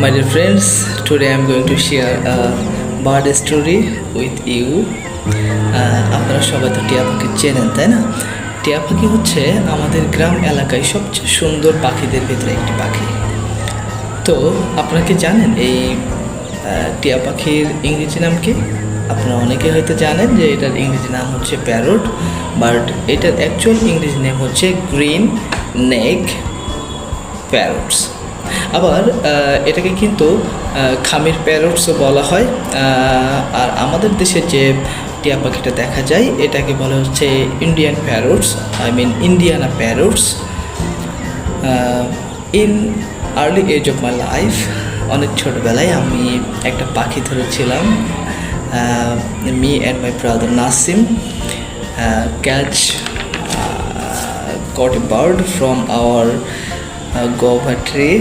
My dear friends, today I am going to share a bird story with you. আপনারা সবাই তো টিয়া পাখি চেনেন, তাই না? টিয়া পাখি হচ্ছে আমাদের গ্রাম এলাকায় সবচেয়ে সুন্দর পাখিদের ভিতরে একটি পাখি। তো আপনারা কি জানেন এই টিয়া পাখির ইংরেজি নাম কি? আপনারা অনেকে হয়তো জানেন যে এটার ইংরেজি নাম হচ্ছে প্যারট, বাট এটার অ্যাকচুয়াল ইংরেজি নেম হচ্ছে গ্রিন নেক প্যারটস। আবার এটাকে কিন্তু খামির প্যারটসও বলা হয়। আর আমাদের দেশে যে টিয়া পাখিটা দেখা যায় এটাকে বলা হচ্ছে Indian parrots, Indiana parrots. In early age of my life, অনেক ছোটোবেলায় আমি একটা পাখি ধরেছিলাম। Me and my brother Nasim got a bird from our guava tree.